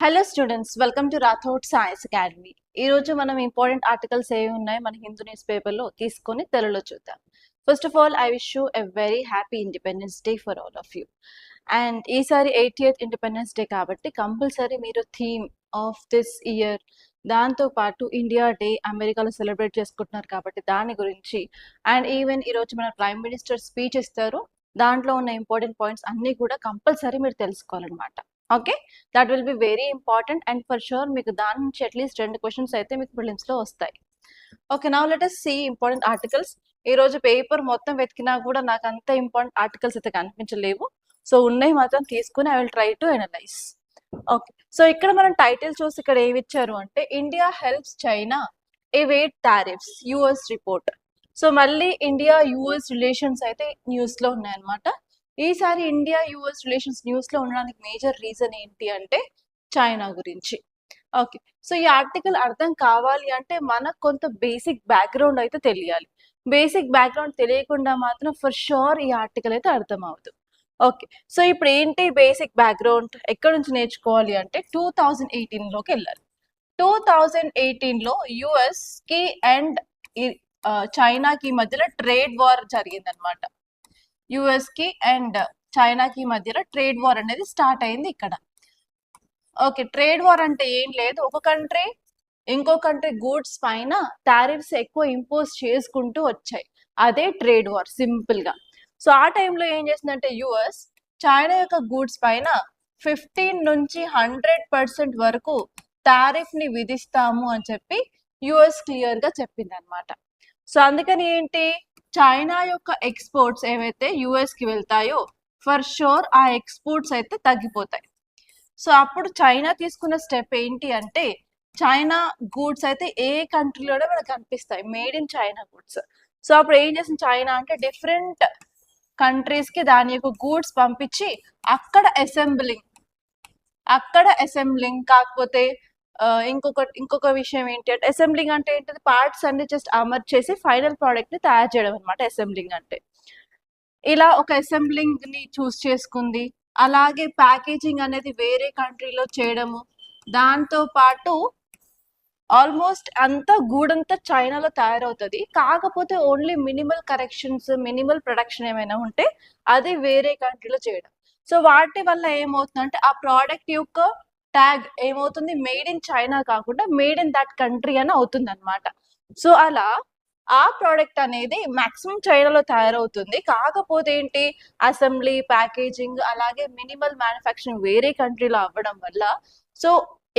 Hello students, welcome to Rathod science academy. ఈ రోజు మనం ఇంపార్టెంట్ ఆర్టికల్స్ ఏవి ఉన్నాయి మన హిందూ న్యూస్ పేపర్లో తీసుకొని తెలుగులో చూద్దాం. First of all, I wish you a very happy independence day for all of you. And ఈసారి 80th ఇండిపెండెన్స్ డే కాబట్టి కంపల్సరీ మీరు థీమ్ ఆఫ్ దిస్ ఇయర్, దాంతో పాటు ఇండియా డే అమెరికాలో సెలబ్రేట్ చేసుకుంటున్నారు కాబట్టి దాని గురించి, అండ్ ఈవెన్ ఈరోజు మన ప్రైమ్ మినిస్టర్ స్పీచ్ ఇస్తారు, దాంట్లో ఉన్న ఇంపార్టెంట్ పాయింట్స్ అన్నీ కూడా కంపల్సరీ మీరు తెలుసుకోవాలన్నమాట. Okay, that will be very important and for sure మీకు దాని నుంచి అట్లీస్ట్ 2 క్వశ్చన్స్ అయితే మీకు ప్రిలిమ్స్లో వస్తాయి. Okay, now let us see important articles. ఈ రోజు పేపర్ మొత్తం వెతికినా కూడా నాకు అంత ఇంపార్టెంట్ ఆర్టికల్స్ అయితే కనిపించలేవు. సో ఉన్నాయి మాత్రం తీసుకుని I will try to analyse. Okay, so ఇక్కడ మనం టైటిల్ చూసి ఇక్కడ ఏమి ఇచ్చారు అంటే India helps China evade tariffs US report. So మళ్ళీ ఇండియా యుఎస్ రిలేషన్స్ అయితే న్యూస్లో ఉన్నాయన్నమాట. ఈసారి ఇండియా యుఎస్ రిలేషన్స్ న్యూస్లో ఉండడానికి మేజర్ రీజన్ ఏంటి అంటే చైనా గురించి. ఓకే, సో ఈ ఆర్టికల్ అర్థం కావాలి అంటే మనకు కొంత బేసిక్ బ్యాక్గ్రౌండ్ అయితే తెలియాలి. బేసిక్ బ్యాక్గ్రౌండ్ తెలియకుండా మాత్రం ఫర్ షూర్ ఈ ఆర్టికల్ అయితే అర్థం అవ్వదు. ఓకే, సో ఇప్పుడు ఏంటి బేసిక్ బ్యాక్గ్రౌండ్, ఎక్కడి నుంచి నేర్చుకోవాలి అంటే 2018లోకి వెళ్ళాలి. 2018లో యుఎస్కి అండ్ చైనాకి మధ్యలో ట్రేడ్ వార్ జరిగిందనమాట. యుఎస్కి అండ్ చైనాకి మధ్యలో ట్రేడ్ వార్ అనేది స్టార్ట్ అయింది ఇక్కడ. ఓకే, ట్రేడ్ వార్ అంటే ఏం లేదు, ఒక కంట్రీ ఇంకో కంట్రీ గూడ్స్ పైన టారిఫ్స్ ఎక్కువ ఇంపోజ్ చేసుకుంటూ వచ్చాయి, అదే ట్రేడ్ వార్ సింపుల్ గా. సో ఆ టైంలో ఏం చేసిందంటే యుఎస్ చైనా యొక్క గూడ్స్ పైన 15 నుంచి 100% వరకు టారిఫ్ ని విధిస్తాము అని చెప్పి యుఎస్ క్లియర్ గా చెప్పింది అనమాట. సో అందుకని ఏంటి, చైనా యొక్క ఎక్స్పోర్ట్స్ ఏవైతే యుఎస్ కి వెళ్తాయో ఫర్ షూర్ ఆ ఎక్స్పోర్ట్స్ అయితే తగ్గిపోతాయి. సో అప్పుడు చైనా తీసుకున్న స్టెప్ ఏంటి అంటే చైనా గూడ్స్ అయితే ఏ కంట్రీలోనే మనకు కనిపిస్తాయి, made in China goods. So అప్పుడు ఏం చేసింది చైనా అంటే డిఫరెంట్ కంట్రీస్ కి దాని యొక్క గూడ్స్ పంపించి అక్కడ అసెంబ్లింగ్ కాకపోతే ఇంకొక విషయం ఏంటి అంటే అసెంబ్లింగ్ అంటే ఏంటంటే పార్ట్స్ అన్ని జస్ట్ అమర్చేసి ఫైనల్ ప్రోడక్ట్ ని తయారు చేయడం అనమాట అసెంబ్లింగ్ అంటే. ఇలా ఒక అసెంబ్లింగ్ ని చూస్ చేసుకుంది. అలాగే ప్యాకేజింగ్ అనేది వేరే కంట్రీలో చేయడము, దాంతో పాటు ఆల్మోస్ట్ అంతా గూడంతా చైనాలో తయారవుతుంది, కాకపోతే only minimal corrections minimal production ఏమైనా ఉంటే అది వేరే కంట్రీలో చేయడం. సో వాటి వల్ల ఏమవుతుందంటే ఆ ప్రోడక్ట్ యొక్క ట్యాగ్ ఏమవుతుంది, మేడ్ ఇన్ చైనా కాకుండా మేడ్ ఇన్ దట్ కంట్రీ అని అవుతుంది అనమాట. సో అలా ఆ ప్రోడక్ట్ అనేది మాక్సిమం చైనాలో తయారవుతుంది, కాకపోతే ఏంటి అసెంబ్లీ ప్యాకేజింగ్ అలాగే మినిమల్ మ్యానుఫ్యాక్చరింగ్ వేరే కంట్రీలో అవ్వడం వల్ల సో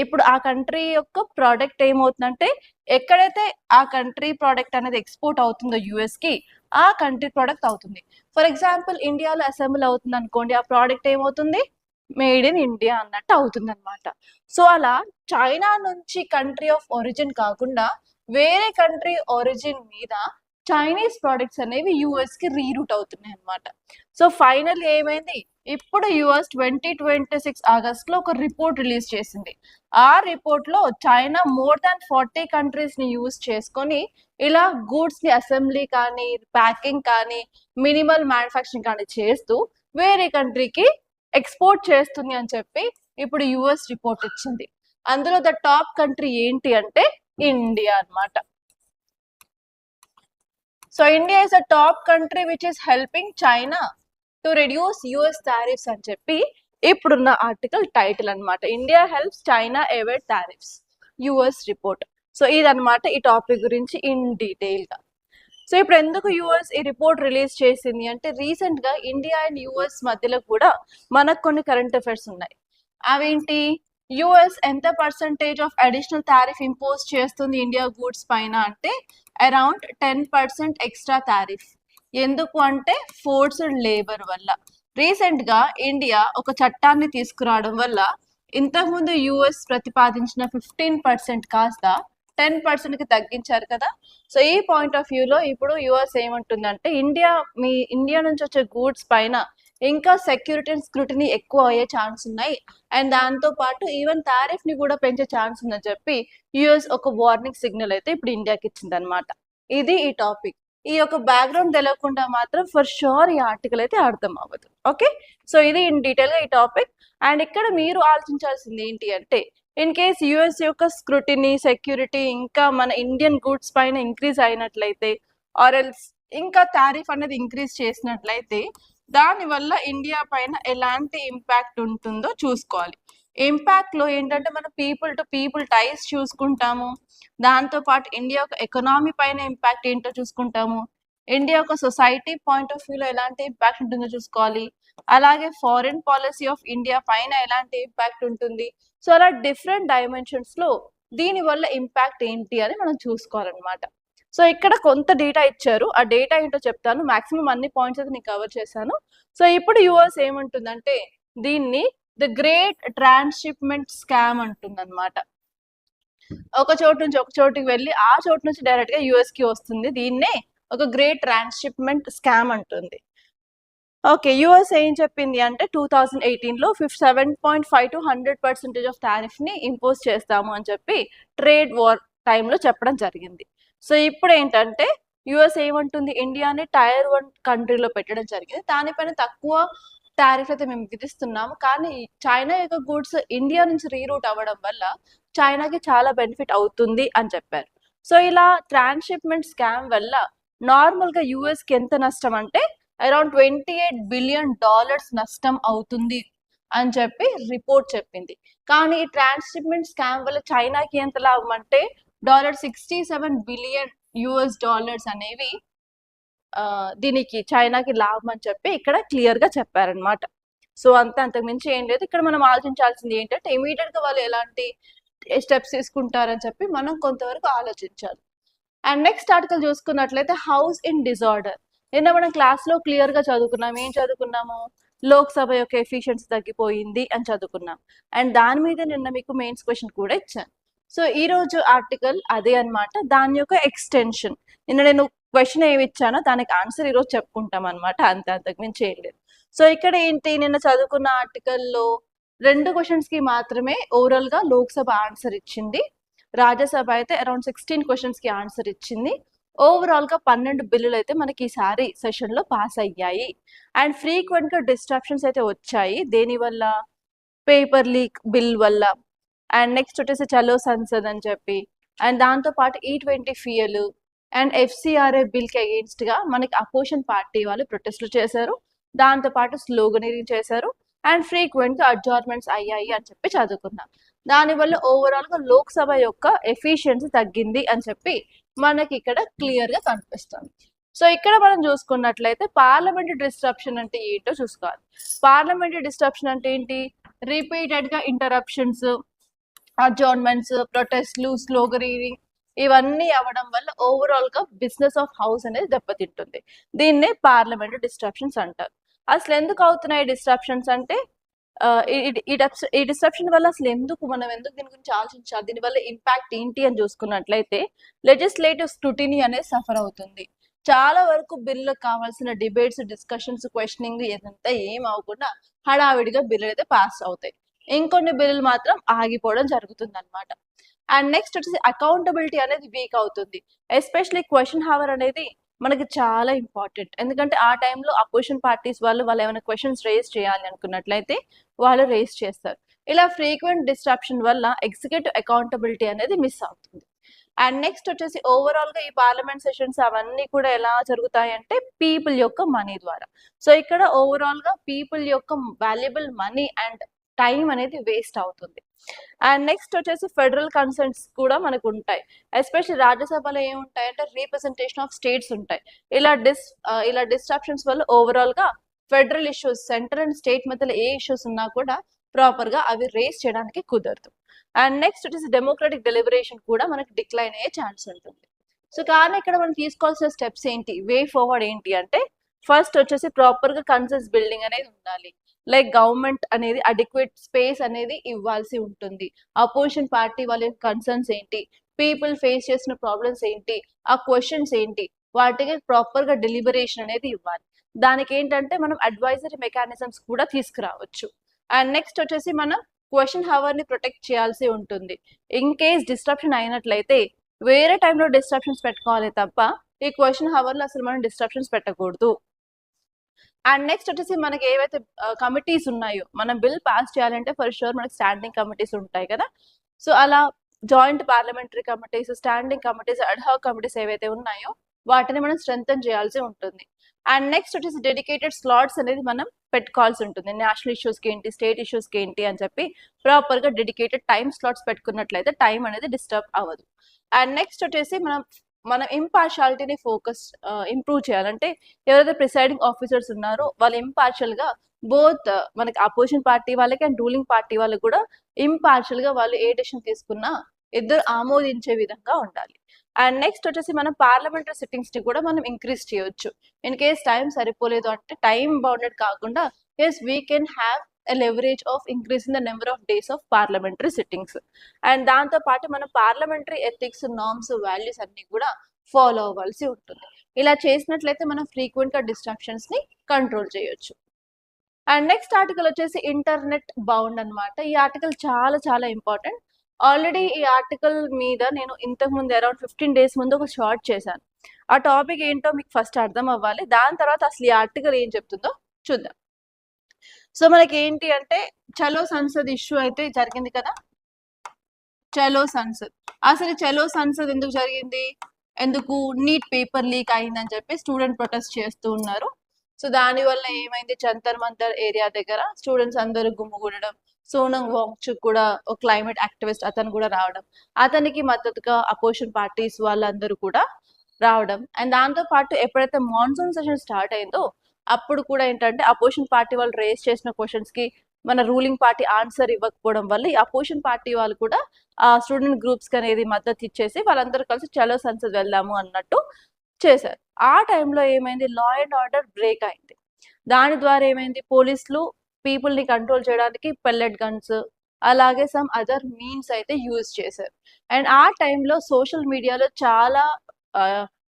ఇప్పుడు ఆ కంట్రీ యొక్క ప్రోడక్ట్ ఏమవుతుందంటే ఎక్కడైతే ఆ కంట్రీ ప్రోడక్ట్ అనేది ఎక్స్పోర్ట్ అవుతుందో యుఎస్ కి ఆ కంట్రీ ప్రోడక్ట్ అవుతుంది. ఫర్ ఎగ్జాంపుల్ ఇండియాలో అసెంబ్లీ అవుతుంది అనుకోండి, ఆ ప్రోడక్ట్ ఏమవుతుంది మేడ్ ఇన్ ఇండియా అన్నట్టు అవుతుంది అనమాట. సో అలా చైనా నుంచి కంట్రీ ఆఫ్ ఒరిజిన్ కాకుండా వేరే కంట్రీ ఒరిజిన్ మీద చైనీస్ ప్రోడక్ట్స్ అనేవి యుఎస్ కి రీరూట్ అవుతున్నాయి అనమాట. సో ఫైనల్ ఏమైంది, ఇప్పుడు యుఎస్ 2026 ఆగస్ట్ లో ఒక రిపోర్ట్ రిలీజ్ చేసింది. ఆ రిపోర్ట్ లో చైనా మోర్ దాన్ 40 కంట్రీస్ ని యూజ్ చేసుకొని ఇలా గూడ్స్ ని అసెంబ్లీ కానీ ప్యాకింగ్ కానీ మినిమల్ మ్యానుఫ్యాక్చరింగ్ కానీ చేస్తూ వేరే కంట్రీకి ఎక్స్పోర్ట్ చేస్తుంది అని చెప్పి ఇప్పుడు యుఎస్ రిపోర్ట్ ఇచ్చింది. అందులో ద టాప్ కంట్రీ ఏంటి అంటే ఇండియా అన్నమాట. So India is a top country which is helping China to reduce US tariffs అని చెప్పి ఇప్పుడున్న ఆర్టికల్ టైటిల్ అన్నమాట. India helps China avoid tariffs US report. So ఇదన్నమాట ఈ టాపిక్ గురించి ఇన్ డీటెయిల్ గా. సో ఇప్పుడు ఎందుకు యుఎస్ ఈ రిపోర్ట్ రిలీజ్ చేసింది అంటే రీసెంట్ గా ఇండియా అండ్ యుఎస్ మధ్యలో కూడా మనకు కొన్ని కరెంట్ అఫైర్స్ ఉన్నాయి. అవేంటి, యుఎస్ ఎంత percentage of additional tariff impose చేస్తుంది ఇండియా గూడ్స్ పైన అంటే అరౌండ్ 10% ఎక్స్ట్రా టారిఫ్. ఎందుకు అంటే ఫోర్స్డ్ లేబర్ వల్ల. రీసెంట్ గా ఇండియా ఒక చట్టాన్ని తీసుకురావడం వల్ల ఇంతకుముందు యుఎస్ ప్రతిపాదించిన 15% కాస్త 10% కి తగ్గించారు కదా. సో ఈ పాయింట్ ఆఫ్ వ్యూలో ఇప్పుడు యుఎస్ ఏమంటుందంటే ఇండియా నుంచి వచ్చే గూడ్స్ పైన ఇంకా సెక్యూరిటీ అండ్ స్క్రూటినీ ఎక్కువ అయ్యే ఛాన్స్ ఉన్నాయి, అండ్ దాంతో పాటు ఈవెన్ టారిఫ్ ని కూడా పెంచే ఛాన్స్ ఉందని చెప్పి యుఎస్ ఒక వార్నింగ్ సిగ్నల్ అయితే ఇప్పుడు ఇండియాకి ఇచ్చింది అనమాట. ఇది ఈ టాపిక్. ఈ యొక్క బ్యాక్గ్రౌండ్ తెలియకుండా మాత్రం ఫర్ షూర్ ఈ ఆర్టికల్ అయితే అర్థం అవ్వదు. ఓకే, సో ఇది ఇన్ డీటెయిల్ గా ఈ టాపిక్. అండ్ ఇక్కడ మీరు ఆలోచించాల్సింది ఏంటి అంటే, ఇన్ కేస్ యుఎస్ యొక్క స్క్రూటినీ, సెక్యూరిటీ ఇంకా మన ఇండియన్ గూడ్స్ పైన ఇంక్రీజ్ అయినట్లయితే, ఆర్ ఎల్స్ ఇంకా టారిఫ్ అనేది ఇంక్రీజ్ చేసినట్లయితే, దానివల్ల ఇండియా పైన ఎలాంటి ఇంపాక్ట్ ఉంటుందో చూసుకోవాలి. ఇంపాక్ట్ లో ఏంటంటే మనం పీపుల్ టు పీపుల్ టైస్ చూసుకుంటాము, దాంతో పాటు ఇండియా యొక్క ఎకనామీ పైన ఇంపాక్ట్ ఏంటో చూసుకుంటాము, ఇండియా యొక్క సొసైటీ పాయింట్ ఆఫ్ వ్యూలో ఎలాంటి ఇంపాక్ట్ ఉంటుందో చూసుకోవాలి, అలాగే ఫారిన్ పాలసీ ఆఫ్ ఇండియా పైన ఎలాంటి ఇంపాక్ట్ ఉంటుంది. సో అలా డిఫరెంట్ డైమెన్షన్స్ లో దీని వల్ల ఇంపాక్ట్ ఏంటి అని మనం చూసుకోవాలన్నమాట. సో ఇక్కడ కొంత డేటా ఇచ్చారు, ఆ డేటా ఏంటో చెప్తాను. మాక్సిమం అన్ని పాయింట్స్ అయితే నేను కవర్ చేశాను. సో ఇప్పుడు యుఎస్ ఏమంటుందంటే, దీన్ని ద గ్రేట్ ట్రాన్స్షిప్మెంట్ స్కామ్ అంటుందన్నమాట. ఒక చోటు నుంచి ఒక చోటుకి వెళ్ళి ఆ చోటు నుంచి డైరెక్ట్ గా యుఎస్ కి వస్తుంది. దీన్నే ఒక గ్రేట్ ట్రాన్స్షిప్మెంట్ స్కామ్ అంటుంది. ఓకే, యుఎస్ ఏం చెప్పింది అంటే 2018 లో 7.5 to 100% ఆఫ్ టారిఫ్ ని ఇంపోజ్ చేస్తాము అని చెప్పి ట్రేడ్ వార్ టైంలో చెప్పడం జరిగింది. సో ఇప్పుడు ఏంటంటే యుఎస్ ఏమంటుంది, ఇండియాని టైర్ 1 కంట్రీలో పెట్టడం జరిగింది, దానిపైన తక్కువ టారిఫ్ అయితే మేము విధిస్తున్నాము, కానీ చైనా యొక్క గూడ్స్ ఇండియా నుంచి రీరూట్ అవ్వడం వల్ల చైనాకి చాలా బెనిఫిట్ అవుతుంది అని చెప్పారు. సో ఇలా ట్రాన్స్షిప్మెంట్ స్కామ్ వల్ల నార్మల్ గా యుఎస్ కి ఎంత నష్టం అంటే అరౌండ్ $28 బిలియన్ నష్టం అవుతుంది అని చెప్పి రిపోర్ట్ చెప్పింది. కానీ ఈ ట్రాన్స్షిప్మెంట్ స్కామ్ వల్ల చైనాకి ఎంత లాభం అంటే $67 బిలియన్ అనేవి దీనికి చైనాకి లాభం అని చెప్పి ఇక్కడ క్లియర్ గా చెప్పారనమాట. సో అంతకు మించి ఏం లేదు. ఇక్కడ మనం ఆలోచించాల్సింది ఏంటంటే ఇమీడియట్ గా వాళ్ళు ఎలాంటి స్టెప్స్ తీసుకుంటారని చెప్పి మనం కొంతవరకు ఆలోచించాలి. అండ్ నెక్స్ట్ ఆర్టికల్ చూసుకున్నట్లయితే హౌస్ ఇన్ డిజార్డర్. నిన్న మనం క్లాస్ లో క్లియర్ గా చదువుకున్నాం. ఏం చదువుకున్నాము, లోక్సభ యొక్క ఎఫిషియన్సీ తగ్గిపోయింది అని చదువుకున్నాం. అండ్ దాని మీద నిన్న మీకు మెయిన్స్ క్వశ్చన్ కూడా ఇచ్చాను. సో ఈ రోజు ఆర్టికల్ అదే అన్నమాట, దాని యొక్క ఎక్స్టెన్షన్. నిన్న నేను క్వశ్చన్ ఏమి ఇచ్చానో దానికి ఆన్సర్ ఈరోజు చెప్పుకుంటాం అనమాట, అంతకు మించి ఏం లేదు. సో ఇక్కడ ఏంటి, నిన్న చదువుకున్న ఆర్టికల్లో 2 క్వశ్చన్స్ కి మాత్రమే ఓవరాల్ గా లోక్సభ ఆన్సర్ ఇచ్చింది, రాజ్యసభ అయితే అరౌండ్ 16 క్వశ్చన్స్ కి ఆన్సర్ ఇచ్చింది. ఓవరాల్ గా 12 బిల్లులు అయితే మనకి ఈసారి సెషన్ లో పాస్ అయ్యాయి. అండ్ ఫ్రీక్వెంట్ గా డిస్ట్రాక్షన్స్ అయితే వచ్చాయి, దేని వల్ల, పేపర్ లీక్ బిల్ వల్ల. అండ్ నెక్స్ట్ వచ్చేసి చలో సంసద్ అని చెప్పి, అండ్ దాంతో పాటు E20 feel and FCRA bill కి అగేన్స్ట్ గా మనకి అపోజిషన్ పార్టీ వాళ్ళు ప్రొటెస్ట్లు చేశారు, దాంతో పాటు స్లోగనీరింగ్ చేశారు, అండ్ ఫ్రీక్వెంట్ గా అడ్జార్మెంట్స్ అయ్యాయి అని చెప్పి చదువుకున్నాం. దానివల్ల ఓవరాల్ గా లోక్సభ యొక్క ఎఫిషియన్సీ తగ్గింది అని చెప్పి మనకి ఇక్కడ క్లియర్ గా కనిపిస్తుంది. సో ఇక్కడ మనం చూసుకున్నట్లయితే పార్లమెంటరీ డిస్ట్రప్షన్ అంటే ఏంటో చూసుకోవాలి. పార్లమెంటరీ డిస్ట్రప్షన్ అంటే ఏంటి, రిపీటెడ్ గా ఇంటరప్షన్స్, అడ్జార్న్మెంట్స్, ప్రొటెస్ట్లు, స్లోగనీరింగ్ ఇవన్నీ అవ్వడం వల్ల ఓవరాల్ గా బిజినెస్ ఆఫ్ హౌస్ అనేది దెబ్బతింటుంది. దీన్నే పార్లమెంటరీ డిస్ట్రప్షన్స్ అంటారు. అసలు ఎందుకు అవుతున్నాయి డిస్ట్రప్షన్స్ అంటే, ఈ డిస్ట్రప్షన్ వల్ల అసలు మనం ఎందుకు దీని గురించి ఆలోచించాలి, దీనివల్ల ఇంపాక్ట్ ఏంటి అని చూసుకున్నట్లయితే లెజిస్లేటివ్ స్క్రూటినీ అనేది సఫర్ అవుతుంది. చాలా వరకు బిల్లులకు కావాల్సిన డిబేట్స్, డిస్కషన్స్, క్వశ్చనింగ్ ఏదంతా ఏం అవ్వకుండా హడావిడిగా బిల్లులు అయితే పాస్ అవుతాయి. ఇంకొన్ని బిల్లులు మాత్రం ఆగిపోవడం జరుగుతుంది అనమాట. అండ్ నెక్స్ట్ వచ్చేసి అకౌంటబిలిటీ అనేది వీక్ అవుతుంది. ఎస్పెషలీ క్వశ్చన్ హవర్ అనేది మనకి చాలా ఇంపార్టెంట్, ఎందుకంటే ఆ టైంలో అపోజిషన్ పార్టీస్ వాళ్ళు ఏమైనా క్వశ్చన్స్ రేస్ చేయాలి అనుకున్నట్లయితే వాళ్ళు రేస్ చేస్తారు. ఇలా ఫ్రీక్వెంట్ డిస్ట్రప్షన్ వల్ల ఎగ్జిక్యూటివ్ అకౌంటబిలిటీ అనేది మిస్ అవుతుంది. అండ్ నెక్స్ట్ వచ్చేసి ఓవరాల్ గా ఈ పార్లమెంట్ సెషన్స్ అవన్నీ కూడా ఎలా జరుగుతాయి అంటే పీపుల్ యొక్క మనీ ద్వారా. సో ఇక్కడ ఓవరాల్ గా పీపుల్ యొక్క వాల్యుబుల్ మనీ అండ్ టైం అనేది వేస్ట్ అవుతుంది. అండ్ నెక్స్ట్ వచ్చేసి ఫెడరల్ కన్సర్న్స్ కూడా మనకు ఉంటాయి. ఎస్పెషల్లీ రాజ్యసభలో ఏముంటాయి అంటే రీప్రజెంటేషన్ ఆఫ్ స్టేట్స్ ఉంటాయి. ఇలా డిస్ట్రప్షన్స్ వల్ల ఓవరాల్ గా federal issues, centre and state మధ్యలో ఏ ఇష్యూస్ ఉన్నా కూడా ప్రాపర్ గా అవి రేస్ చేయడానికి కుదరదు. అండ్ నెక్స్ట్ వచ్చేసి డెమోక్రటిక్ డెలిబరేషన్ కూడా మనకి డిక్లైన్ అయ్యే ఛాన్స్ ఉంటుంది. సో కానీ ఇక్కడ మనం తీసుకోవాల్సిన స్టెప్స్ ఏంటి, వే ఫార్వర్డ్ ఏంటి అంటే, ఫస్ట్ వచ్చేసి ప్రాపర్ గా కన్సెన్స్ బిల్డింగ్ అనేది ఉండాలి. లైక్ గవర్నమెంట్ అనేది అడిక్వేట్ స్పేస్ అనేది ఇవ్వాల్సి ఉంటుంది. అపోజిషన్ పార్టీ వాళ్ళ కన్సర్న్స్ ఏంటి, పీపుల్ ఫేస్ చేసిన ప్రాబ్లమ్స్ ఏంటి, ఆ క్వశ్చన్స్ ఏంటి, వాటికి ప్రాపర్ గా డెలిబరేషన్ అనేది ఇవ్వాలి. దానికి ఏంటంటే మనం అడ్వైజరీ మెకానిజమ్స్ కూడా తీసుకురావచ్చు. అండ్ నెక్స్ట్ వచ్చేసి మనం క్వశ్చన్ హవర్ ని ప్రొటెక్ట్ చేయాల్సి ఉంటుంది. ఇన్ కేస్ డిస్ట్రప్షన్ అయినట్లయితే వేరే టైంలో డిస్ట్రప్షన్స్ పెట్టుకోవాలి తప్ప ఈ క్వశ్చన్ హవర్లో అసలు మనం డిస్ట్రప్షన్స్ పెట్టకూడదు. అండ్ నెక్స్ట్ వచ్చేసి మనకి ఏవైతే కమిటీస్ ఉన్నాయో మనం బిల్ పాస్ చేయాలంటే ఫర్ షూర్ మనకి స్టాండింగ్ కమిటీస్ ఉంటాయి కదా. సో అలా joint parliamentary committees, standing committees, ad hoc committees ఏవైతే ఉన్నాయో వాటిని మనం స్ట్రెంగ్తన్ చేయాల్సి ఉంటుంది. అండ్ నెక్స్ట్ వచ్చేసి డెడికేటెడ్ స్లాట్స్ అనేది మనం పెట్టుకోవాల్సి ఉంటుంది. నేషనల్ ఇష్యూస్కి ఏంటి, స్టేట్ ఇష్యూస్కి ఏంటి అని చెప్పి ప్రాపర్గా డెడికేటెడ్ టైం స్లాట్స్ పెట్టుకున్నట్లయితే టైం అనేది డిస్టర్బ్ అవ్వదు. అండ్ నెక్స్ట్ వచ్చేసి మనం ఇంపార్షాలిటీని ఫోకస్ ఇంప్రూవ్ చేయాలంటే ఎవరైతే ప్రిసైడింగ్ ఆఫీసర్స్ ఉన్నారో వాళ్ళు ఇంపార్షియల్ గా బోత్ మనకి అపోజిషన్ పార్టీ వాళ్ళకి అండ్ రూలింగ్ పార్టీ వాళ్ళకి కూడా ఇంపార్షియల్ గా వాళ్ళు ఏ డెసిషన్ తీసుకున్నా ఇద్దరు ఆమోదించే విధంగా ఉండాలి. అండ్ నెక్స్ట్ వచ్చేసి మనం పార్లమెంటరీ సిట్టింగ్స్ ని కూడా మనం ఇంక్రీజ్ చేయొచ్చు. ఇన్ కేస్ టైం సరిపోలేదు అంటే టైం బౌండెడ్ కాకుండా as we can have a leverage of increasing the number of days of parliamentary sittings. And దాంతో పాటు మనం పార్లమెంటరీ ఎథిక్స్, నార్మ్స్, వాల్యూస్ అన్ని కూడా ఫాలో అవ్వాల్సి ఉంటుంది. ఇలా చేసినట్లయితే మనం ఫ్రీక్వెంట్ గా డిస్ట్రాక్షన్స్ ని కంట్రోల్ చేయొచ్చు. అండ్ నెక్స్ట్ ఆర్టికల్ వచ్చేసి ఇంటర్నెట్ బౌండ్ అన్నమాట. ఈ ఆర్టికల్ చాలా చాలా ఇంపార్టెంట్. ఆల్రెడీ ఈ ఆర్టికల్ మీద నేను ఇంతకు ముందు అరౌండ్ 15 days ముందు ఒక షార్ట్ చేశాను. ఆ టాపిక్ ఏంటో మీకు ఫస్ట్ అర్థం అవ్వాలి, దాని తర్వాత అసలు ఈ ఆర్టికల్ ఏం చెప్తుందో చూద్దాం. సో మనకి ఏంటి అంటే చలో సంసద్ ఇష్యూ అయితే జరిగింది కదా. చలో సంసద్, అసలు చలో సంసద్ ఎందుకు జరిగింది, ఎందుకు నీట్ పేపర్ లీక్ అయిందని చెప్పి స్టూడెంట్ ప్రొటెస్ట్ చేస్తూ ఉన్నారు. సో దానివల్ల ఏమైంది, జంతర్ మంతర్ ఏరియా దగ్గర స్టూడెంట్స్ అందరూ గుమ్ముగూడడం, సోనంగ్ వాంగ్చుక్ కూడా ఒక క్లైమేట్ యాక్టివిస్ట్ అతను కూడా రావడం, అతనికి మద్దతుగా అపోజిషన్ పార్టీస్ వాళ్ళందరూ కూడా రావడం. అండ్ దాంతో పాటు ఎప్పుడైతే మాన్సూన్ సెషన్ స్టార్ట్ అయిందో అప్పుడు కూడా ఏంటంటే అపోజిషన్ పార్టీ వాళ్ళు రేస్ చేసిన క్వశ్చన్స్ కి మన రూలింగ్ పార్టీ ఆన్సర్ ఇవ్వకపోవడం వల్ల ఈ అపోజిషన్ పార్టీ వాళ్ళు కూడా ఆ స్టూడెంట్ గ్రూప్స్ కి అనేది మద్దతు ఇచ్చేసి వాళ్ళందరూ కలిసి చలో సంసద్ వెళ్దాము అన్నట్టు చేశారు. ఆ టైంలో ఏమైంది, లా అండ్ ఆర్డర్ బ్రేక్ అయింది. దాని ద్వారా ఏమైంది, పోలీసులు పీపుల్ ని కంట్రోల్ చేయడానికి పెల్లెట్ గన్స్ అలాగే సమ్ అదర్ మీన్స్ అయితే యూజ్ చేశారు. అండ్ ఆ టైంలో సోషల్ మీడియాలో చాలా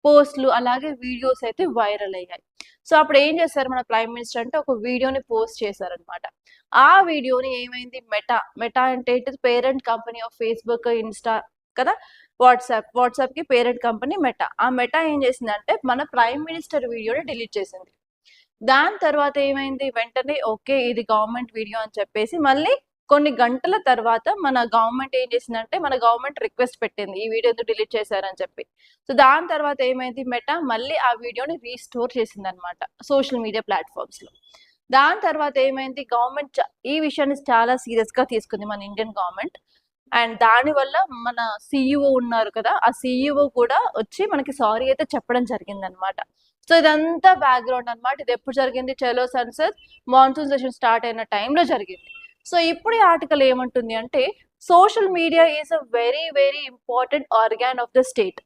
పోస్ట్లు అలాగే వీడియోస్ అయితే వైరల్ అయ్యాయి. సో అప్పుడు ఏం చేశారు మన ప్రైమ్ మినిస్టర్ అంటే ఒక వీడియోని పోస్ట్ చేశారనమాట. ఆ వీడియోని ఏమైంది, మెటా అంటే parent company of Facebook, Insta కదా, వాట్సాప్ కి పేరెంట్ కంపెనీ మెటా. ఆ మెటా ఏం చేసిందంటే మన ప్రైమ్ మినిస్టర్ వీడియోని డిలీట్ చేసింది. దాని తర్వాత ఏమైంది, వెంటనే ఓకే ఇది గవర్నమెంట్ వీడియో అని చెప్పేసి మళ్ళీ కొన్ని గంటల తర్వాత మన గవర్నమెంట్ ఏం చేసిందంటే మన గవర్నమెంట్ రిక్వెస్ట్ పెట్టింది ఈ వీడియో ఎందుకు డిలీట్ చేశారని చెప్పి. సో దాని తర్వాత ఏమైంది, మెటా మళ్ళీ ఆ వీడియోని రీస్టోర్ చేసింది అనమాట సోషల్ మీడియా ప్లాట్ఫామ్స్ లో. దాని తర్వాత ఏమైంది, గవర్నమెంట్ ఈ విషయాన్ని చాలా సీరియస్ గా తీసుకుంది మన ఇండియన్ గవర్నమెంట్. అండ్ దాని వల్ల మన సిఇఓ ఉన్నారు కదా, ఆ సిఇఓ కూడా వచ్చి మనకి సారీ అయితే చెప్పడం జరిగింది అనమాట. సో ఇదంతా బ్యాక్గ్రౌండ్ అనమాట. ఇది ఎప్పుడు జరిగింది, చలో సంసద్ మాన్సూన్ సెషన్ స్టార్ట్ అయిన టైంలో జరిగింది. సో ఇప్పుడు ఈ ఆర్టికల్ ఏమంటుంది అంటే social media is a very very important organ of the state.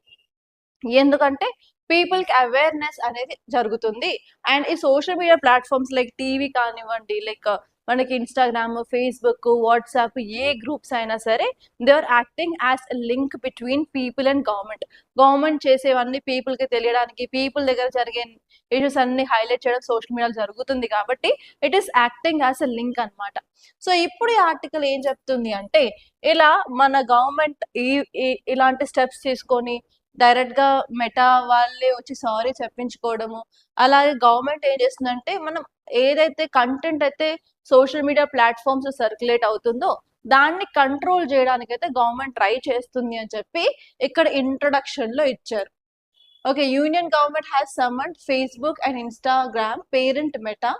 ఎందుకంటే పీపుల్ కి అవేర్నెస్ అనేది జరుగుతుంది. అండ్ ఈ social media platforms like TV కానివ్వండి, లైక్ మనకి ఇన్స్టాగ్రామ్, ఫేస్బుక్, వాట్సాప్ ఏ గ్రూప్స్ అయినా సరే they are acting as a link between people and government చేసేవన్నీ పీపుల్ కి తెలియడానికి, పీపుల్ దగ్గర జరిగే ఇష్యూస్ అన్ని హైలైట్ చేయడం సోషల్ మీడియాలో జరుగుతుంది కాబట్టి it is acting as a link అనమాట. సో ఇప్పుడు ఈ ఆర్టికల్ ఏం చెప్తుంది అంటే ఇలా మన గవర్నమెంట్ ఇలాంటి స్టెప్స్ తీసుకొని డైరెక్ట్ గా మెటా వాళ్ళే వచ్చి సారీ చెప్పించుకోవడము, అలాగే గవర్నమెంట్ ఏం చేస్తుందంటే మనం ఏదైతే కంటెంట్ అయితే సోషల్ మీడియా ప్లాట్ఫామ్స్ సర్క్యులేట్ అవుతుందో దాన్ని కంట్రోల్ చేయడానికి అయితే గవర్నమెంట్ ట్రై చేస్తుంది అని చెప్పి ఇక్కడ ఇంట్రొడక్షన్ లో ఇచ్చారు. Okay, union government has summoned Facebook and Instagram parent Meta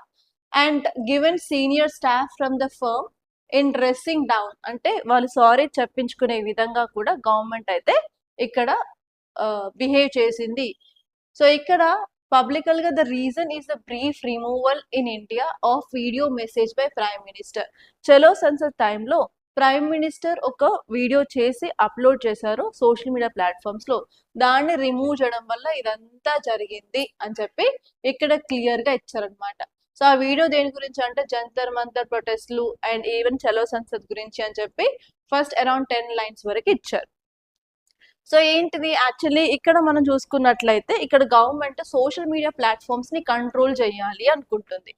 and given senior staff from the firm in dressing down. అంటే వాళ్ళు సారీ చెప్పించుకునే విధంగా కూడా గవర్నమెంట్ అయితే ఇక్కడ బిహేవ్ చేసింది. సో ఇక్కడ పబ్లికల్ గా the reason is the brief removal in India of video message by prime minister. చలో సంసద్ టైంలో ప్రైమ్ మినిస్టర్ ఒక వీడియో చేసి అప్లోడ్ చేశారు సోషల్ మీడియా ప్లాట్ఫామ్స్ లో, దాన్ని రిమూవ్ చేయడం వల్ల ఇదంతా జరిగింది అని చెప్పి ఇక్కడ క్లియర్ గా ఇచ్చారనమాట. సో ఆ వీడియో దేని గురించి అంటే జంతర్ మంతర్ ప్రొటెస్ట్లు అండ్ ఈవెన్ చలో సంసద్ గురించి అని చెప్పి ఫస్ట్ అరౌండ్ 10 lines వరకు ఇచ్చారు. సో ఏంటిది యాక్చువల్లీ ఇక్కడ మనం చూసుకున్నట్లయితే ఇక్కడ గవర్నమెంట్ సోషల్ మీడియా ప్లాట్ఫామ్స్ ని కంట్రోల్ చేయాలి అనుకుంటుంది.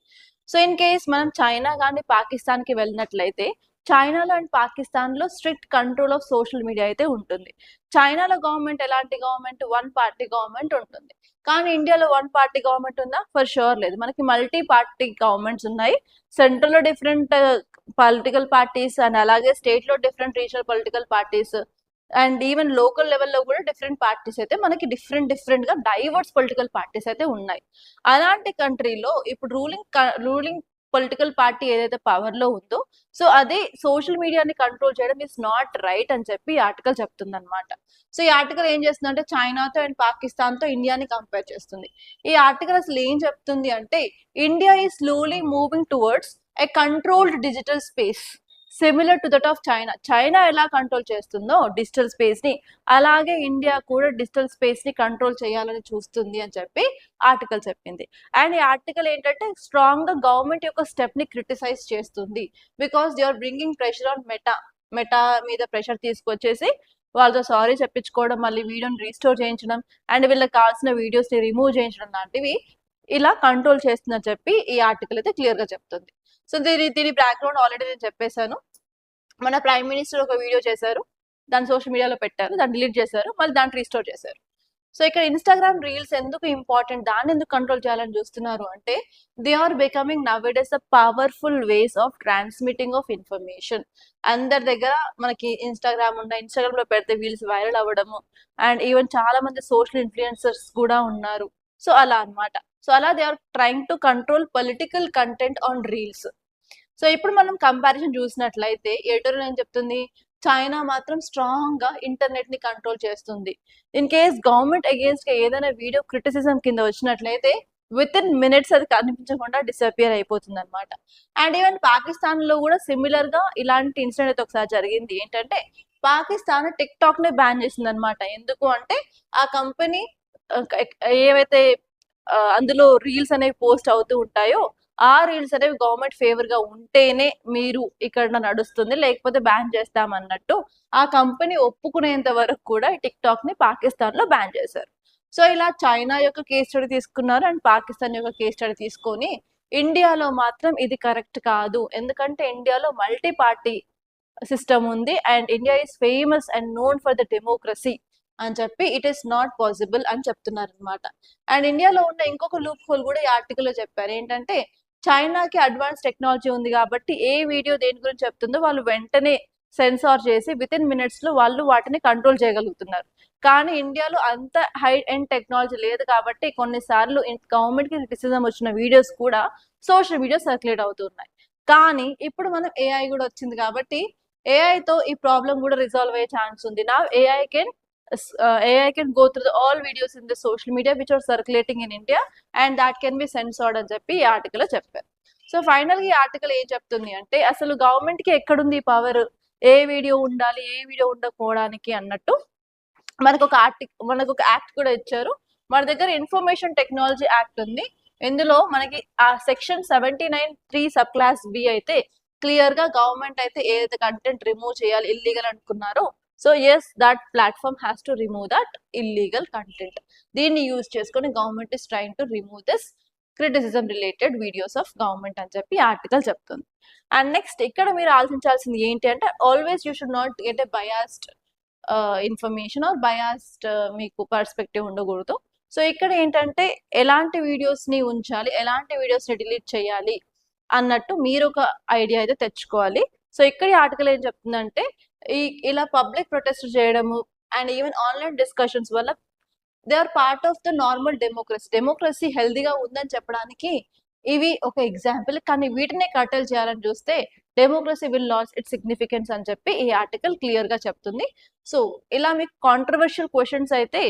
సో ఇన్ కేస్ మనం చైనా కానీ పాకిస్తాన్ కి వెళ్ళినట్లయితే చైనాలో అండ్ పాకిస్తాన్లో strict control of social media అయితే ఉంటుంది. చైనాలో గవర్నమెంట్ ఎలాంటి గవర్నమెంట్, వన్ పార్టీ గవర్నమెంట్ ఉంటుంది. కానీ ఇండియాలో వన్ పార్టీ గవర్నమెంట్ ఉందా? ఫర్ షూర్ లేదు. మనకి మల్టీ పార్టీ గవర్నమెంట్స్ ఉన్నాయి. సెంట్రల్లో డిఫరెంట్ పొలిటికల్ పార్టీస్ అండ్ అలాగే స్టేట్లో different regional political parties and even local లెవెల్లో కూడా డిఫరెంట్ పార్టీస్ అయితే మనకి డిఫరెంట్ గా డైవర్స్ పొలిటికల్ పార్టీస్ అయితే ఉన్నాయి. అలాంటి కంట్రీలో ఇప్పుడు రూలింగ్ పొలిటికల్ పార్టీ ఏదైతే పవర్ లో ఉందో, సో అదే సోషల్ మీడియాని కంట్రోల్ చేయడం ఇస్ నాట్ రైట్ అని చెప్పి ఈ ఆర్టికల్ చెప్తుంది అనమాట. సో ఈ ఆర్టికల్ ఏం చేస్తుందంటే చైనాతో అండ్ పాకిస్తాన్ తో ఇండియాని కంపేర్ చేస్తుంది. ఈ ఆర్టికల్ అసలు ఏం చెప్తుంది అంటే ఇండియా ఈ slowly moving towards a controlled digital space similar to that of China. China ఎలా కంట్రోల్ చేస్తుందో డిజిటల్ స్పేస్ ని, అలాగే ఇండియా కూడా డిజిటల్ స్పేస్ ని కంట్రోల్ చేయాలని చూస్తుంది అని చెప్పి ఆర్టికల్ చెప్పింది. అండ్ ఈ ఆర్టికల్ ఏంటంటే స్ట్రాంగ్ గా గవర్నమెంట్ యొక్క స్టెప్ ని క్రిటిసైజ్ చేస్తుంది. Because they are bringing pressure on Meta మీద ప్రెషర్ తీసుకొచ్చేసి వాళ్ళతో సారీ చెప్పించుకోవడం, మళ్ళీ వీడియోని రీస్టోర్ చేయించడం అండ్ వీళ్ళకి కావాల్సిన వీడియోస్ ని రిమూవ్ చేయించడం లాంటివి ఇలా కంట్రోల్ చేస్తుందని చెప్పి ఈ ఆర్టికల్ అయితే క్లియర్ గా చెప్తుంది. సో దీని బ్యాక్గ్రౌండ్ ఆల్రెడీ నేను చెప్పేశాను. మన ప్రైమ్ మినిస్టర్ ఒక వీడియో చేశారు, దాన్ని సోషల్ మీడియాలో పెట్టారు, దాన్ని డిలీట్ చేశారు, మళ్ళీ దాన్ని రీస్టోర్ చేశారు. సో ఇక్కడ ఇన్స్టాగ్రామ్ రీల్స్ ఎందుకు ఇంపార్టెంట్, దాన్ని ఎందుకు కంట్రోల్ చేయాలని చూస్తున్నారు అంటే they are becoming nowadays the powerful ways of transmitting of information. అందరి దగ్గర మనకి ఇన్స్టాగ్రామ్ లో పెడితే వీల్స్ వైరల్ అవ్వడము అండ్ ఈవెన్ చాలా మంది సోషల్ ఇన్ఫ్లుయెన్సర్స్ కూడా ఉన్నారు. సో అలా అన్నమాట. సో అలా they are trying to control political content on reels. So ఇప్పుడు మనం కంపారిజన్ చూసినట్లయితే ఎటోరియల్ ఏం చెప్తుంది, చైనా మాత్రం స్ట్రాంగ్ గా ఇంటర్నెట్ ని కంట్రోల్ చేస్తుంది. ఇన్ కేస్ గవర్నమెంట్ అగేన్స్ట్ గా ఏదైనా వీడియో క్రిటిసిజం కింద వచ్చినట్లయితే విత్ ఇన్ మినిట్స్ అది కనిపించకుండా డిసపియర్ అయిపోతుంది అనమాట. అండ్ ఈవెన్ పాకిస్తాన్ లో కూడా సిమిలర్ గా ఇలాంటి ఇన్సిడెంట్ అయితే ఒకసారి జరిగింది. ఏంటంటే పాకిస్తాన్ టిక్ టాక్ నే బ్యాన్ చేసింది అనమాట. ఎందుకు అంటే ఆ కంపెనీ ఏవైతే అందులో రీల్స్ అనేవి పోస్ట్ అవుతూ ఉంటాయో ఆ రీల్స్ అనేవి గవర్నమెంట్ ఫేవర్ గా ఉంటేనే మీరు ఇక్కడ నడుస్తుంది, లేకపోతే బ్యాన్ చేస్తామన్నట్టు ఆ కంపెనీ ఒప్పుకునేంత వరకు కూడా టిక్ టాక్ ని పాకిస్తాన్ లో బ్యాన్ చేశారు. సో ఇలా చైనా యొక్క కేస్ స్టడీ తీసుకున్నారు అండ్ పాకిస్తాన్ యొక్క కేస్ స్టడీ తీసుకొని ఇండియాలో మాత్రం ఇది కరెక్ట్ కాదు, ఎందుకంటే ఇండియాలో మల్టీ పార్టీ సిస్టమ్ ఉంది and India is famous and known for the democracy అని చెప్పి ఇట్ ఈస్ నాట్ పాసిబుల్ అని చెప్తున్నారు అనమాట. అండ్ ఇండియాలో ఉన్న ఇంకొక లూప్ హోల్ కూడా ఈ ఆర్టికల్లో చెప్పారు. ఏంటంటే చైనాకి అడ్వాన్స్ టెక్నాలజీ ఉంది కాబట్టి ఏ వీడియో దేని గురించి చెప్తుందో వాళ్ళు వెంటనే సెన్సార్ చేసి విత్ ఇన్ మినిట్స్ లో వాళ్ళు వాటిని కంట్రోల్ చేయగలుగుతున్నారు. కానీ ఇండియాలో అంత హై ఎండ్ టెక్నాలజీ లేదు కాబట్టి కొన్నిసార్లు గవర్నమెంట్ కి క్రిటిసిజం వచ్చిన వీడియోస్ కూడా సోషల్ మీడియా సర్క్యులేట్ అవుతున్నాయి. కానీ ఇప్పుడు మనం ఏఐ కూడా వచ్చింది కాబట్టి ఏఐతో ఈ ప్రాబ్లం కూడా రిజాల్వ్ అయ్యే ఛాన్స్ ఉంది. నా AI can go through all videos in the social media which are circulating in India and that can be censored అని చెప్పి ఈ ఆర్టికల్ చెప్పారు. సో ఫైనల్ గా ఈ ఆర్టికల్ ఏం చెప్తుంది అంటే అసలు గవర్నమెంట్ కి ఎక్కడుంది పవర్, ఏ వీడియో ఉండాలి ఏ వీడియో ఉండకపోవడానికి అన్నట్టు మనకు ఒక యాక్ట్ కూడా ఇచ్చారు. మన దగ్గర ఇన్ఫర్మేషన్ టెక్నాలజీ యాక్ట్ ఉంది. ఇందులో మనకి ఆ సెక్షన్ 79(3) సబ్ క్లాస్ బి అయితే క్లియర్ గా గవర్నమెంట్ అయితే ఏదైతే కంటెంట్ రిమూవ్ చేయాలి ఇల్లీగల్ అనుకున్నారో so as that platform has to remove that illegal content. దీన్ని యూజ్ చేసుకొని government is trying to remove this criticism related videos of government అని చెప్పి ఆర్టికల్ చెప్తుంది. అండ్ నెక్స్ట్ ఇక్కడ మీరు ఆలోచించాల్సింది ఏంటి అంటే always you should not get a biased information are biased మీకు పర్స్పెక్టివ్ ఉండకూడదు. సో ఇక్కడ ఏంటంటే ఎలాంటి వీడియోస్ ని ఉంచాలి, ఎలాంటి వీడియోస్ ని డిలీట్ చేయాలి అన్నట్టు మీరు ఒక ఐడియా అయితే తెచ్చుకోవాలి. సో ఇక్కడ ఈ ఆర్టికల్ ఏం చెప్తుందంటే ఇలా పబ్లిక్ ప్రొటెస్ట్ చేయడము అండ్ ఈవెన్ ఆన్లైన్ డిస్కషన్స్ వల్ల they are part of the normal democracy హెల్దీగా ఉందని చెప్పడానికి ఇవి ఒక ఎగ్జాంపుల్. కానీ వీటినే కట్టెలు చేయాలని చూస్తే democracy will lose its significance అని చెప్పి ఈ ఆర్టికల్ క్లియర్ గా చెప్తుంది. సో ఇలా మీకు కాంట్రవర్షియల్ క్వశ్చన్స్ అయితే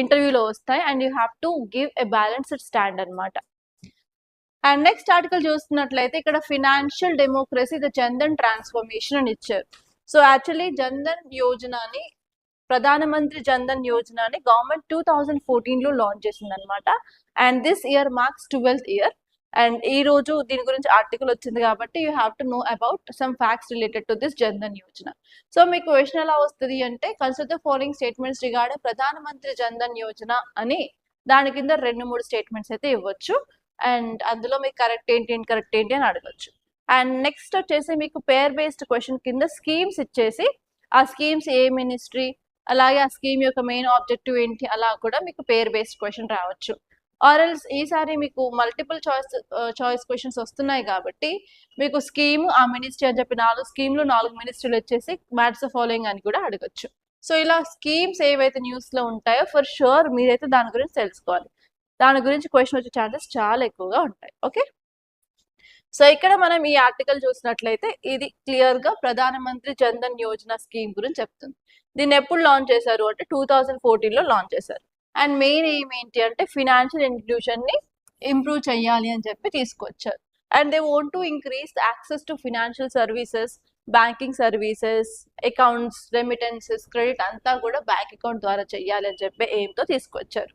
ఇంటర్వ్యూలో వస్తాయి and you have to give a balanced stand అనమాట. అండ్ నెక్స్ట్ ఆర్టికల్ చూస్తున్నట్లయితే ఇక్కడ financial democracy the Jan Dhan transformation అని ఇచ్చారు. సో యాక్చువల్లీ ప్రధానమంత్రి జన్ధన్ యోజనని గవర్నమెంట్ 2014 లో లాంచ్ చేసింది అనమాట. And this year marks 12th year. And ఈ రోజు దీని గురించి ఆర్టికల్ వచ్చింది కాబట్టి you have to know about some facts related to this Jan Dhan Yojana. So మీకు క్వశ్చన్ ఎలా వస్తుంది అంటే consider the following statements regarding ప్రధానమంత్రి జన్ధన్ యోజన అని దాని కింద 2-3 స్టేట్మెంట్స్ అయితే ఇవ్వచ్చు అండ్ అందులో మీకు కరెక్ట్ ఏంటి అని అడగచ్చు. అండ్ నెక్స్ట్ వచ్చేసి మీకు పేర్ బేస్డ్ క్వశ్చన్ కింద స్కీమ్స్ ఇచ్చేసి ఆ స్కీమ్స్ ఏ మినిస్ట్రీ, అలాగే ఆ స్కీమ్ యొక్క మెయిన్ ఆబ్జెక్టివ్ ఏంటి, అలా కూడా మీకు పేర్ బేస్డ్ క్వశ్చన్ రావచ్చు. ఆర్ఎల్స్ ఈసారి మీకు మల్టిపుల్ చాయిస్ క్వశ్చన్స్ వస్తున్నాయి కాబట్టి మీకు స్కీమ్, ఆ మినిస్ట్రీ అని చెప్పి 4 స్కీమ్లు 4 మినిస్ట్రీలు వచ్చేసి మ్యాట్స్ ఫాలోయింగ్ అని కూడా అడగచ్చు. సో ఇలా స్కీమ్స్ ఏవైతే న్యూస్ లో ఉంటాయో ఫర్ షూర్ మీరైతే దాని గురించి తెలుసుకోవాలి. దాని గురించి క్వశ్చన్ వచ్చే ఛాన్సెస్ చాలా ఎక్కువగా ఉంటాయి. ఓకే, సో ఇక్కడ మనం ఈ ఆర్టికల్ చూసినట్లయితే ఇది క్లియర్ గా ప్రధానమంత్రి జన్ధన్ యోజన స్కీమ్ గురించి చెప్తుంది. దీన్ని ఎప్పుడు లాంచ్ చేశారు అంటే 2014 లో లాంచ్ చేశారు. అండ్ మెయిన్ ఎయిమ్ ఏంటి అంటే ఫినాన్షియల్ ఇంక్లూజన్ ని ఇంప్రూవ్ చేయాలి అని చెప్పి తీసుకొచ్చారు. And they want to increase access to financial services, banking services, accounts, remittances, credit అంతా కూడా బ్యాంక్ అకౌంట్ ద్వారా చేయాలి అని చెప్పి ఎయిమ్ తో తీసుకొచ్చారు.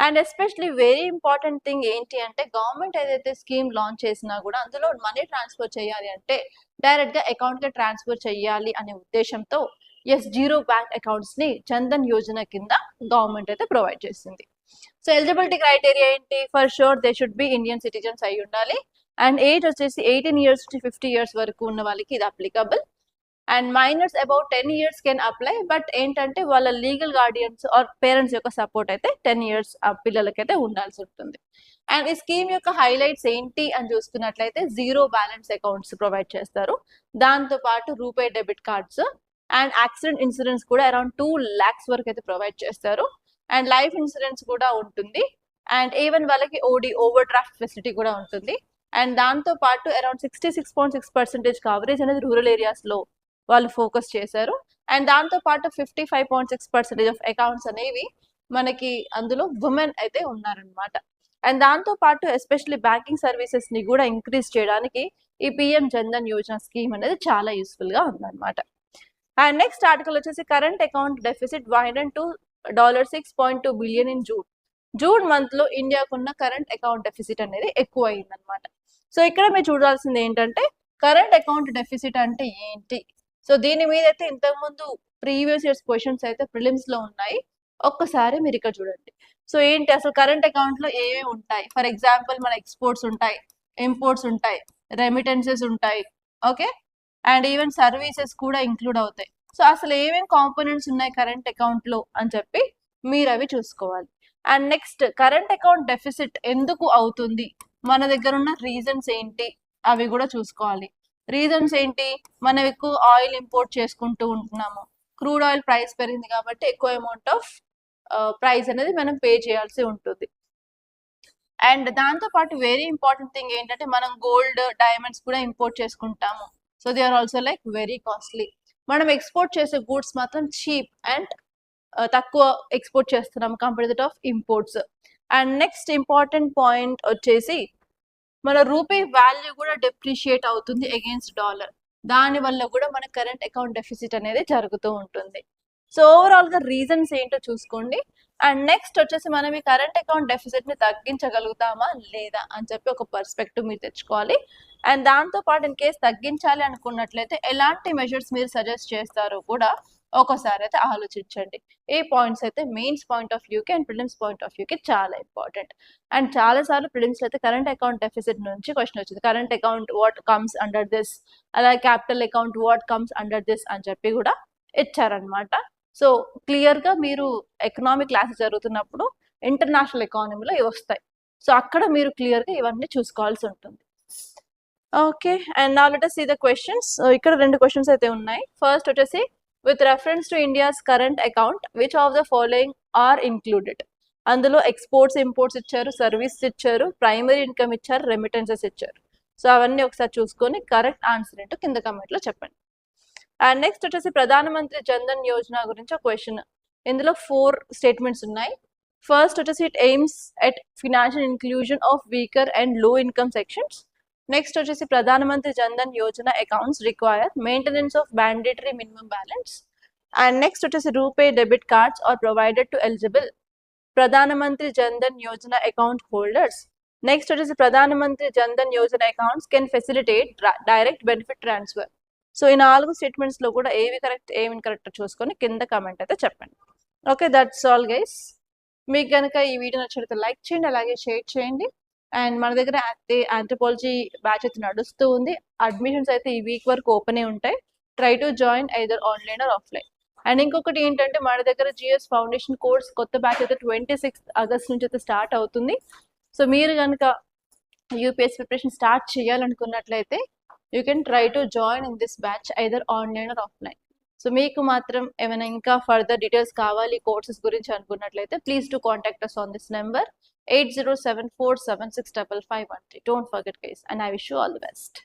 And especially very important thing ఏంటి అంటే గవర్నమెంట్ ఏదైతే స్కీమ్ లాంచ్ చేసినా కూడా అందులో మనీ ట్రాన్స్ఫర్ చేయాలి అంటే డైరెక్ట్ గా అకౌంట్ కి ట్రాన్స్ఫర్ చేయాలి అనే ఉద్దేశంతో జీరో బ్యాంక్ అకౌంట్స్ ని జన్ధన్ యోజన కింద గవర్నమెంట్ అయితే ప్రొవైడ్ చేసింది. సో ఎలిజిబిలిటీ క్రైటీరియా ఏంటి? For sure they should be Indian citizens అయి ఉండాలి. అండ్ ఏజ్ వచ్చేసి 18 years to 50 years వరకు ఉన్న వాళ్ళకి ఇది applicable. And minors about 10 years can apply, but ఏంటంటే వాళ్ళ లీగల్ గార్డియన్స్ ఆర్ పేరెంట్స్ యొక్క సపోర్ట్ అయితే 10 years ఆ పిల్లలకైతే ఉండాల్సి ఉంటుంది. అండ్ ఈ స్కీమ్ యొక్క హైలైట్స్ ఏంటి అని చూసుకున్నట్లయితే జీరో బ్యాలెన్స్ అకౌంట్స్ ప్రొవైడ్ చేస్తారు, దాంతో పాటు RuPay debit cards and accident insurance కూడా అరౌండ్ 2 lakhs వరకు అయితే ప్రొవైడ్ చేస్తారు. అండ్ లైఫ్ ఇన్సూరెన్స్ కూడా ఉంటుంది. అండ్ ఈవెన్ వాళ్ళకి ఓవర్ డ్రాఫ్ట్ ఫెసిలిటీ కూడా ఉంటుంది. అండ్ దాంతో పాటు అరౌండ్ 66.6% కవరేజ్ అనేది రూరల్ ఏరియాస్ లో వాళ్ళు ఫోకస్ చేశారు. అండ్ దాంతో పాటు 55.6% ఆఫ్ అకౌంట్స్ అనేవి మనకి అందులో ఉమెన్ అయితే ఉన్నారనమాట. అండ్ దాంతో పాటు ఎస్పెషల్లీ బ్యాంకింగ్ సర్వీసెస్ ని కూడా ఇంక్రీజ్ చేయడానికి ఈ పిఎం జన్ధన్ యోజన స్కీమ్ అనేది చాలా యూస్ఫుల్ గా ఉందన్నమాట. అండ్ నెక్స్ట్ ఆర్టికల్ వచ్చేసి current account deficit widened to $6.2 billion in June month లో ఇండియాకున్న కరెంట్ అకౌంట్ డెఫిసిట్ అనేది ఎక్కువ అయిందనమాట. సో ఇక్కడ మీరు చూడాల్సింది ఏంటంటే కరెంట్ అకౌంట్ డెఫిసిట్ అంటే ఏంటి. సో దీని మీద అయితే ఇంతకుముందు ప్రీవియస్ ఇయర్స్ క్వశ్చన్స్ అయితే ప్రిలిమ్స్ లో ఉన్నాయి, ఒక్కసారి మీరు ఇక్కడ చూడండి. సో ఏంటి అసలు కరెంట్ అకౌంట్ లో ఏమేమి ఉంటాయి? ఫర్ ఎగ్జాంపుల్ మన ఎక్స్పోర్ట్స్ ఉంటాయి, ఇంపోర్ట్స్ ఉంటాయి, రెమిటెన్సెస్ ఉంటాయి, ఓకే, అండ్ ఈవెన్ సర్వీసెస్ కూడా ఇంక్లూడ్ అవుతాయి. సో అసలు ఏమేమి కాంపోనెంట్స్ ఉన్నాయి కరెంట్ అకౌంట్ లో అని చెప్పి మీరు అవి చూసుకోవాలి. And next current account deficit ఎందుకు అవుతుంది, మన దగ్గర ఉన్న రీజన్స్ ఏంటి అవి కూడా చూసుకోవాలి. రీజన్స్ ఏంటి? మనం ఎక్కువ ఆయిల్ ఇంపోర్ట్ చేసుకుంటూ ఉంటున్నాము, క్రూడ్ ఆయిల్ ప్రైస్ పెరిగింది కాబట్టి ఎక్కువ అమౌంట్ ఆఫ్ ప్రైస్ అనేది మనం పే చేయాల్సి ఉంటుంది. అండ్ దాంతో పాటు వెరీ ఇంపార్టెంట్ థింగ్ ఏంటంటే మనం గోల్డ్, డైమండ్స్ కూడా ఇంపోర్ట్ చేసుకుంటాము. So they are also like very costly. మనం ఎక్స్పోర్ట్ చేసే గూడ్స్ మాత్రం చీప్ అండ్ తక్కువ ఎక్స్పోర్ట్ చేస్తున్నాం compare of imports. And next important point వచ్చేసి మన రూపీ వాల్యూ కూడా డెప్రిషియేట్ అవుతుంది అగేన్స్ట్ డాలర్, దాని వల్ల కూడా మన కరెంట్ అకౌంట్ డెఫిసిట్ అనేది జరుగుతూ ఉంటుంది. సో ఓవరాల్ గా రీజన్స్ ఏంటో చూసుకోండి. అండ్ నెక్స్ట్ వచ్చేసి మనం ఈ కరెంట్ అకౌంట్ డెఫిసిట్ ని తగ్గించగలుగుతామా లేదా అని చెప్పి ఒక పర్స్పెక్టివ్ మీరు తెచ్చుకోవాలి. అండ్ దాంతో పాటు ఇన్ కేసు తగ్గించాలి అనుకున్నట్లయితే ఎలాంటి మెజర్స్ మీరు సజెస్ట్ చేస్తారో కూడా ఒకసారి అయితే ఆలోచించండి. ఏ పాయింట్స్ అయితే మెయిన్స్ పాయింట్ ఆఫ్ వ్యూకి అండ్ ప్రిలిమ్స్ పాయింట్ ఆఫ్ వ్యూకి చాలా ఇంపార్టెంట్. అండ్ చాలా సార్లు ప్రిలిమ్స్ అయితే కరెంట్ అకౌంట్ డెఫిసిట్ నుంచి క్వశ్చన్ వచ్చింది, current account what comes under this, అలాగే capital account what comes under this అని చెప్పి కూడా ఇచ్చారనమాట. సో క్లియర్ గా మీరు ఎకనామిక్ క్లాసెస్ జరుగుతున్నప్పుడు ఇంటర్నేషనల్ ఎకానమీలో ఇవి వస్తాయి. సో అక్కడ మీరు క్లియర్ గా ఇవన్నీ చూసుకోవాల్సి ఉంటుంది. ఓకే, అండ్ నా let us see the questions. ఇక్కడ 2 క్వశ్చన్స్ అయితే ఉన్నాయి. ఫస్ట్ వచ్చేసి with reference to India's current account, which of the following are included? అందులో ఎక్స్పోర్ట్స్, ఇంపోర్ట్స్ ఇచ్చారు, సర్వీస్ ఇచ్చారు, ప్రైమరీ ఇన్కమ్ ఇచ్చారు, రెమిటెన్సెస్ ఇచ్చారు. సో అవన్నీ ఒకసారి చూసుకొని కరెక్ట్ ఆన్సర్ ఏంటో కింద కమెంట్ లో చెప్పండి. అండ్ నెక్స్ట్ వచ్చేసి ప్రధానమంత్రి జన్ధన్ యోజన గురించి ఒక క్వశ్చన్. ఇందులో 4 స్టేట్మెంట్స్ ఉన్నాయి. ఫస్ట్ వచ్చేసి it aims at financial inclusion of weaker and low income sections. Next వచ్చేసి Pradhan Mantri Jan Dhan Yojana accounts require maintenance of mandatory minimum balance. And next వచ్చేసి RuPay debit cards are provided to eligible Pradhan Mantri Jan Dhan Yojana account holders. Next వచ్చేసి Pradhan Mantri Jan Dhan Yojana accounts can facilitate direct benefit transfer. So ఈ 4 statements లో కూడా ఏవి correct ఏమి incorrect చూసుకొని కింద కమెంట్ అయితే చెప్పండి. Okay, that's all guys. మీకు కనుక ఈ వీడియో నచ్చినట్లయితే లైక్ చేయండి, అలాగే షేర్ చేయండి. అండ్ మన దగ్గర అయితే ఆంథ్రోపాలజీ బ్యాచ్ అయితే నడుస్తూ ఉంది. అడ్మిషన్స్ అయితే ఈ వీక్ వరకు ఓపెన్ ఉంటాయి. Try to join either online or offline. And ఇంకొకటి ఏంటంటే మన దగ్గర జిఎస్ ఫౌండేషన్ కోర్స్ కొత్త బ్యాచ్ అయితే 26 ఆగస్ట్ నుంచి అయితే స్టార్ట్ అవుతుంది. సో మీరు కనుక యూపీఎస్ ప్రిపరేషన్ స్టార్ట్ చేయాలనుకున్నట్లయితే you can try to join in this batch either online or offline. So మీకు మాత్రం ఏమైనా ఇంకా ఫర్దర్ డీటెయిల్స్ కావాలి కోర్సెస్ గురించి అనుకున్నట్లయితే please to contact us on this number 8074765513. Don't forget guys, and I wish you all the best.